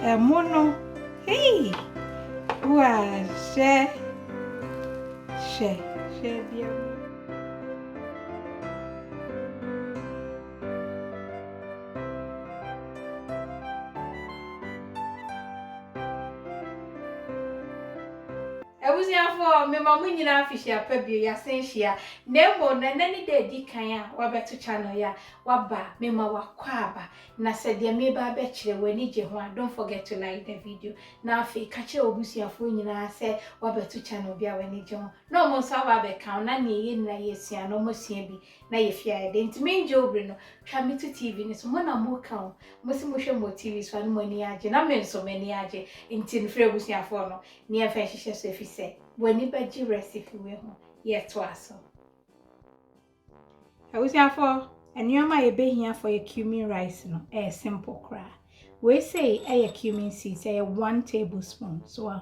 mono. Hey, wa share dear. I was here for me, mamma, you know, fisher, pebby, ya sensia. Nemo, nanny de dikaya, wabeto channel ya, waba, mema wakwaba. Na said ya meba betche when you don't forget to like the video. Now, fe catch your busia for you, I say, wabeto channel be when you no more sawa count, nanny in na yesia, no more CB, na ye fear, didn't mean Joe Bruno, try me to TV, and some more count, most more TVs for money aje, I mean so many aje, in tin frebusia for no, near fashion if he said, when you bet Jeera recipe we home, yet twice. I was here for. And you might be here for a cumin rice, no, a simple cry. We say a cumin seeds, 1 tablespoon, so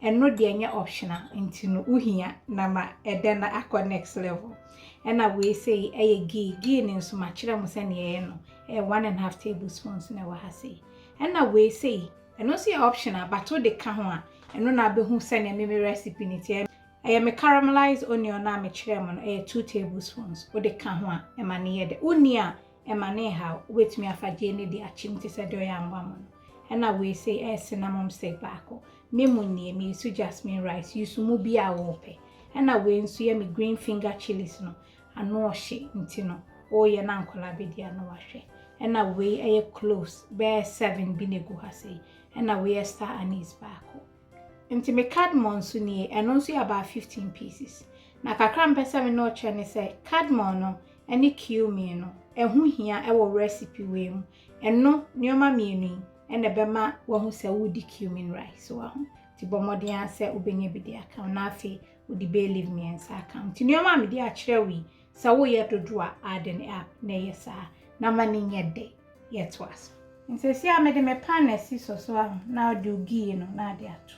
and no dear optional into no uhia, nama, and then aqua next level. And I will say a ghee in so much, I must send no, 1.5 tablespoons, never has say. And I will say, and no see optional, but to the kahwa, and no nabe who send a mimi recipe in it. I am a caramelized onion na me chairman 2 tablespoons o de ka ho a e ma ne ye de unia e ma ne ha wetumi afaje ne de achim te se do ya ngwa mo no na we say cinnamon stick baako me munnie me su jasmine rice yusu mu bi a wo pe na we nsu ye me green finger chilies no ano ohye nti no o ye na nkola be dia no wahwe na we cloves be 7 bi ne go ha sei na we star anise baako. Nti me cardamom so nie eno so about 15 pieces. Na kakra mpesa me no chene say cardamom no ene cumin no ehu hia e wo recipe we mu. Eno nioma mienu ene bema wo hu se wodi cumin rice wo hu. Ti bomodin ase obenye bi de aka na afi wodi bay leaf me ensa aka. Ti nioma me de a kire wi se wo ye dodo a add ne app na yesa na mani nyede yetwas. Nti se a me de me pan na si so na do ghee no na de ato.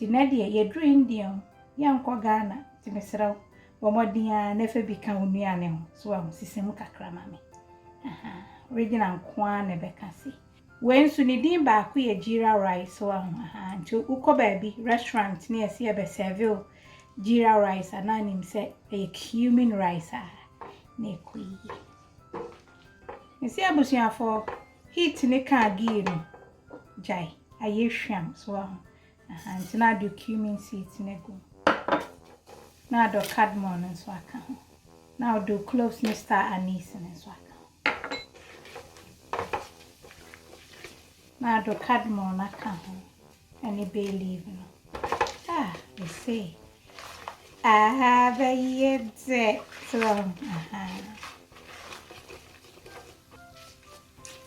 Nadia, ye dream dear, young Kogana, Timesero, Womodia, never become Miano, so I'm Sisemuka Cramami. Original Quan Nebekasi. When Sunidin back, we a Jeera rice, so to Uko Baby restaurant near Siabe Seville, Jeera rice, and name said a cumin rice. Nequi. You see, I was here for heat in a car gear. Jai, I use sham, so. And now do cumin seeds nego. Now do cardamom and swaka. Now do cloves Mr. Anise and swaka. Now do cardamom and a bay leaf. They say I have a yet so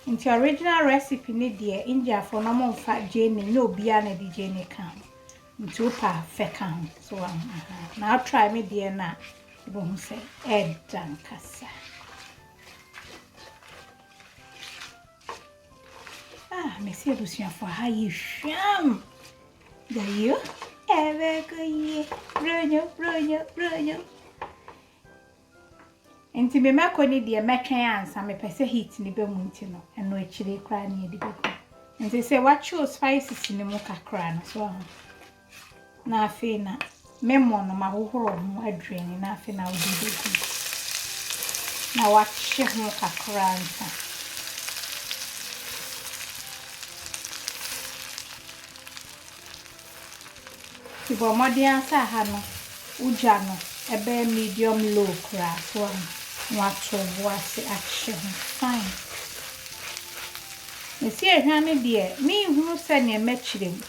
into original recipe ni dear India for no more fat Jane no biana di Jane can into pa fekan so now try me dear na won't say Ed Dankasa. Monsieur Lucien for how you sham the you ever go ye Bruno. Enti me makoni de metwen ansa me pese heat ni be mu nti no eno akire kra na de bego nti se wacho spices ni mu kakra no so na afi na memo no mahohoro mu adreni na afi na odi bego na wache mu kakra ansa tibo modi ansa ha no uja no ebe medium low kra so what was action fine. You see a honey dear, me who send a matching.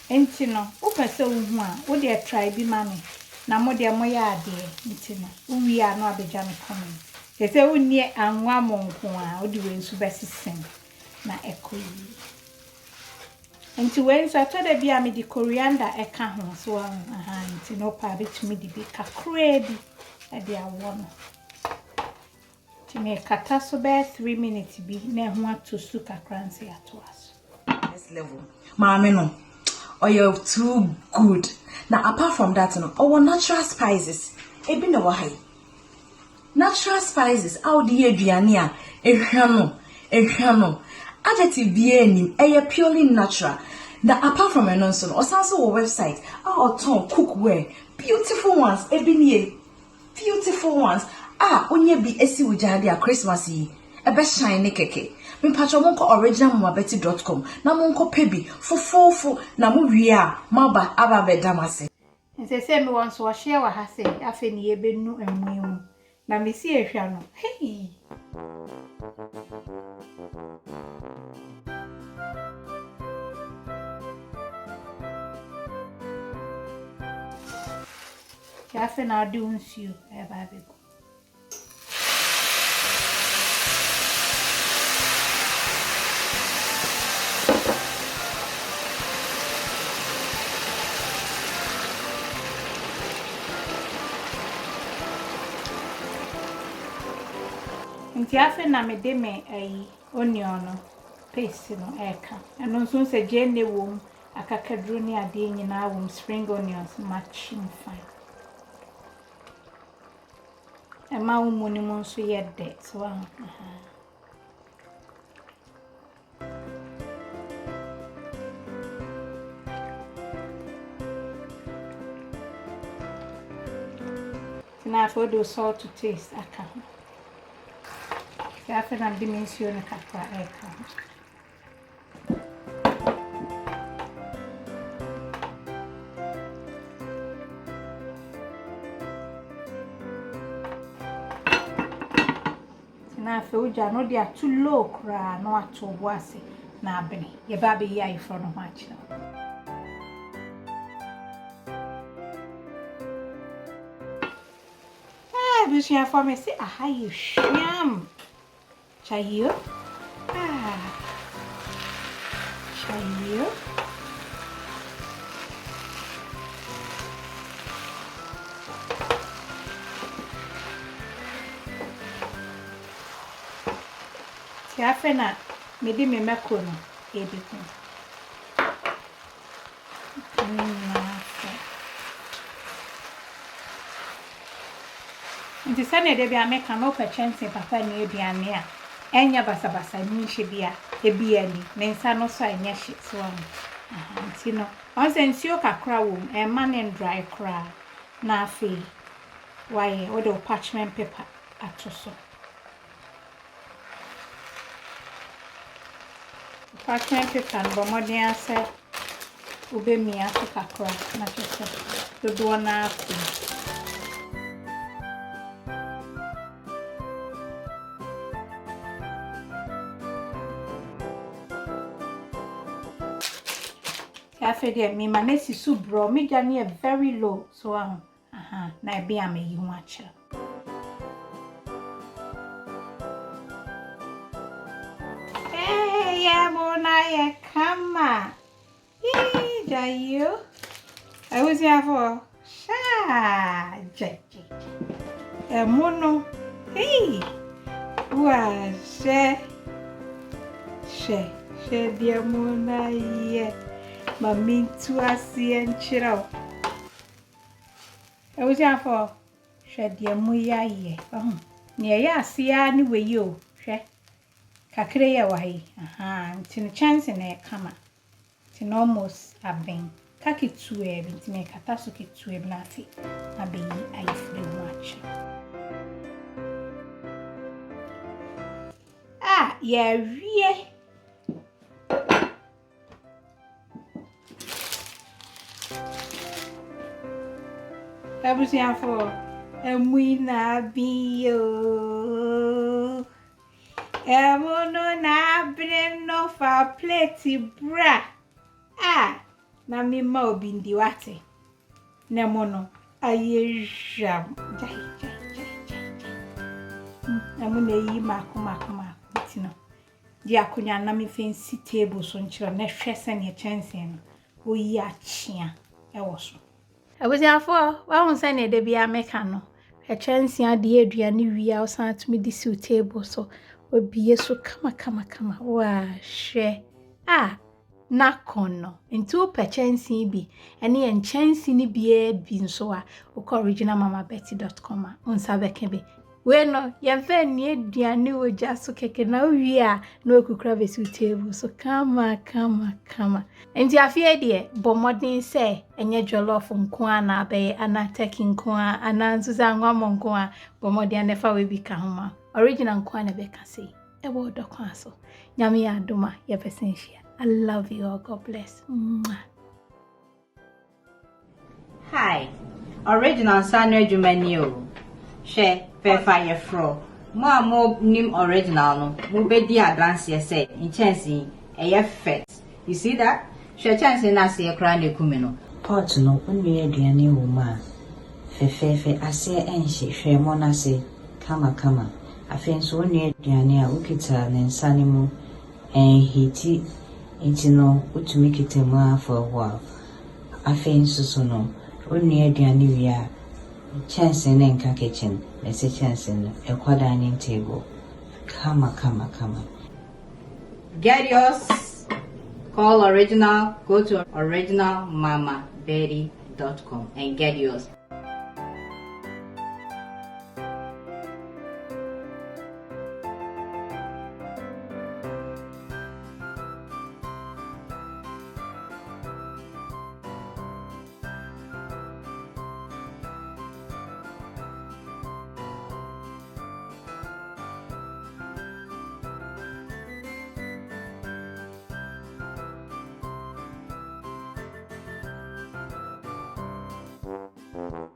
Entino, upasa uwa, would ya try be mammy. Na modia moya dear, Intino, we are not the jam coming. They say we near and 1 month, or doing subessi sing. Na echo. And to when so I told the beer me the coriander a cajon so to no pabit me the big crabby at their one. To make catasobe 3 minutes be near one to suka crancy at us. This level, Mamma, no, or you're too good. Now, apart from that, no, our natural spices, a bit of high. Natural spices, out the Adriania, a hano, adjective bien purely natural. Now apart from a nonsense, or also website, our ton cookware, beautiful ones, beautiful ones. Onye bi esi wujade a Christmas yi, ebe shine keke. Me patcho monko originalmamabetty.com na monko pebi fofofo na mu wie a maba aba bedamase. Nse se me won so hye wa ha se afa ni ebenu enwemu na me si ehwa no. Hey. Ya fe na ade unsuo e ba be go. Nti afe na me de me onion no paste no eka. Eno nso se jene wom akakadru ni ade nyina wom spring onions matching fine. Ema wo ni mo nso ye de so Tina for do salt to taste aka. Ya fe na dimension kakra eka. Na fe uja no dia too low kra no ato boase na abene ye ba be yi ifro no match na bushia for me say aha you sham chayo chayo ya fe na me di me meko no ebiku nti sane de bia meka no pa chance papa na aduane a enya basabasa nyinhye bia ebia ni ne nsa no so anya hye so nti no onse nsio kakra wo man and dry kra na afi why with the parchment paper atoso parchment paper no modern ase obemi ato kakra na twese dodo na afi Afi de me manesi subro me jani very low so na be am yi hu acha ya mona ya kama jayo I was here for sha jaji mono hey wa she dia mona ye Mami tu asi enchira. I was here for shed ye muya ye. Near ya see any way you, she kakre ya wahi. Tin chance in a kama. Tin almost a bing. Kaki tu ebin to make a tasuki to a blafi. A be I free watch. Yeah. I was here for we na bio. Emono na breno fa plate bra. Na mi ma obindi wate. Nemono aye jam. Jai. Emune yi mako tino. Di akunya na mi fancy table so nchiro na hwese ne chance no. Oyi achia e wo so. I was here for one Sunday de bia meka no. A chance ya de aduane wi a osan to me this table so obiye so kama. Wa hwe. Na kono. Into per chance bi. Ene en chance ni bi nso a originalmamabetty.com. Unsa beke be. Bueno, ya venye diani wo jaso keke na wi a na okukura besu table so kama. Enti afie de bomodin se enye jollof nko na be ana turkey nko ana nzuza nwa nko bomodin na fa we bi ka homa. Original nko na be ka sei. E wo do kwa so. Nyame ya adoma ya pesenhia. I love you all. God bless. Mwah. Hi. Original Sanu Jumani o. She fefa ye fro. Mo nim original no. Mo be di advance ye say in chance e fet. You see that? She chance na se e kra na Cumin no. Pot no unwe aduane wo ma. Fefefe ase enhye hwe mo na se kama. Afen so unwe aduane a ukita ne nsa ne mu enhiti enti no utumi kita mu for a while. Afen so no unwe aduane wi a chance na nka kitchen na se chance no ekwa dining table kama. Get yours. Call Original. Go to originalmamaberry.com and get yours.